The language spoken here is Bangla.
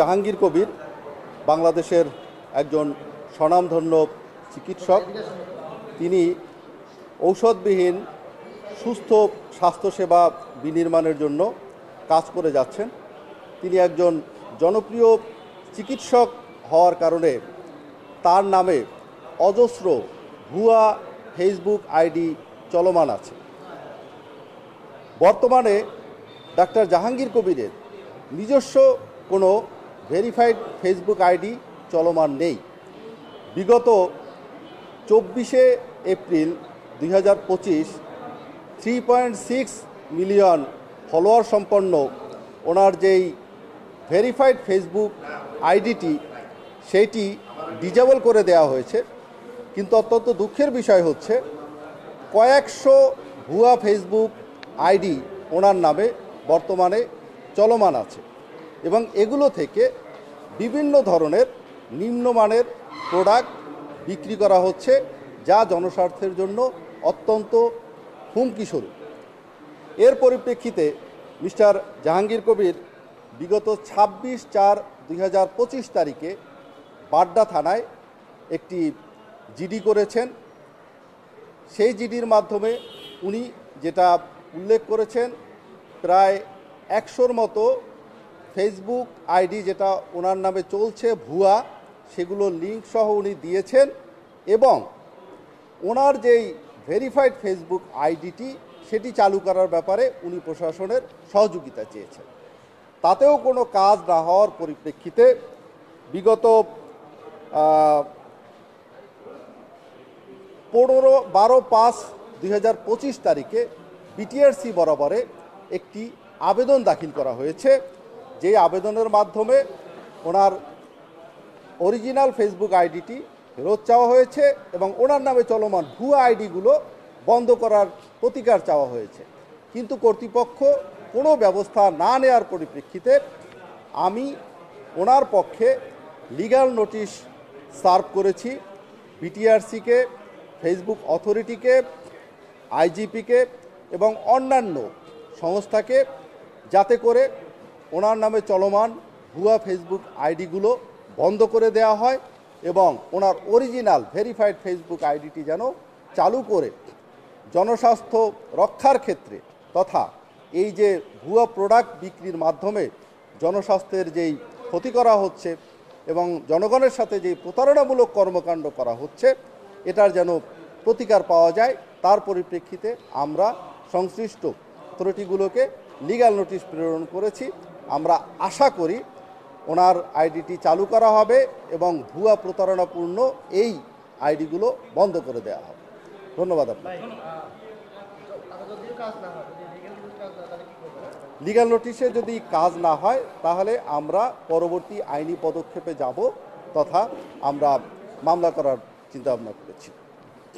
জাহাঙ্গীর কবির বাংলাদেশের একজন স্বনামধন্য চিকিৎসক। তিনি ঔষধবিহীন সুস্থ স্বাস্থ্যসেবা বিনির্মাণের জন্য কাজ করে যাচ্ছেন। তিনি একজন জনপ্রিয় চিকিৎসক হওয়ার কারণে তার নামে অজস্র ভুয়া ফেসবুক আইডি চলমান আছে। বর্তমানে ডাক্তার জাহাঙ্গীর কবিরের নিজস্ব কোনো ভেরিফাইড ফেসবুক আইডি চলমান নেই। বিগত 24শে এপ্রিল 2025 3.6 মিলিয়ন ফলোয়ার সম্পন্ন ওনার যেই ভেরিফাইড ফেসবুক আইডিটি সেইটি ডিজেবল করে দেওয়া হয়েছে। কিন্তু অত্যন্ত দুঃখের বিষয় হচ্ছে কয়েকশো ভুয়া ফেসবুক আইডি ওনার নামে বর্তমানে চলমান আছে এবং এগুলো থেকে বিভিন্ন ধরনের নিম্নমানের প্রোডাক্ট বিক্রি করা হচ্ছে, যা জনস্বার্থের জন্য অত্যন্ত হুমকিস্বরূপ। এর পরিপ্রেক্ষিতে মিস্টার জাহাঙ্গীর কবির বিগত 26/4/2025 তারিখে বাড্ডা থানায় একটি জিডি করেছেন। সেই জিডির মাধ্যমে উনি যেটা উল্লেখ করেছেন, প্রায় 100-র মতো ফেসবুক আইডি যেটা ওনার নামে চলছে ভুয়া, সেগুলো লিঙ্ক সহ উনি দিয়েছেন এবং ওনার যেই ভেরিফাইড ফেসবুক আইডিটি সেটি চালু করার ব্যাপারে উনি প্রশাসনের সহযোগিতা চেয়েছেন। তাতেও কোনো কাজ না হওয়ার পরিপ্রেক্ষিতে বিগত 12/5/2025 তারিখে বিটিআরসি বরাবরে একটি আবেদন দাখিল করা হয়েছে, যেই আবেদনের মাধ্যমে ওনার অরিজিনাল ফেসবুক আইডিটি ফেরত চাওয়া হয়েছে এবং ওনার নামে চলমান ভুয়া আইডিগুলো বন্ধ করার প্রতিকার চাওয়া হয়েছে। কিন্তু কর্তৃপক্ষ কোনো ব্যবস্থা না নেওয়ার পরিপ্রেক্ষিতে আমি ওনার পক্ষে লিগ্যাল নোটিশ সার্ভ করেছি বিটিআরসিকে, ফেসবুক অথরিটিকে, আইজিপিকে এবং অন্যান্য সংস্থাকে, যাতে করে ওনার নামে চলমান ভুয়া ফেসবুক আইডিগুলো বন্ধ করে দেওয়া হয় এবং ওনার অরিজিনাল ভেরিফাইড ফেসবুক আইডিটি যেন চালু করে জনস্বাস্থ্য রক্ষার ক্ষেত্রে তথা এই যে ভুয়া প্রোডাক্ট বিক্রির মাধ্যমে জনস্বাস্থ্যের যেই ক্ষতি করা হচ্ছে এবং জনগণের সাথে যেই প্রতারণামূলক কর্মকাণ্ড করা হচ্ছে, এটার যেন প্রতিকার পাওয়া যায়, তার পরিপ্রেক্ষিতে আমরা সংশ্লিষ্ট অথরিটিগুলোকে লিগ্যাল নোটিশ প্রেরণ করেছি। আমরা আশা করি ওনার আইডিটি চালু করা হবে এবং ভুয়া প্রতারণাপূর্ণ এই আইডিগুলো বন্ধ করে দেওয়া হবে। ধন্যবাদ আপনাকে। লিগ্যাল নোটিশে যদি কাজ না হয় তাহলে আমরা পরবর্তী আইনি পদক্ষেপে যাব তথা আমরা মামলা করার চিন্তাভাবনা করেছি।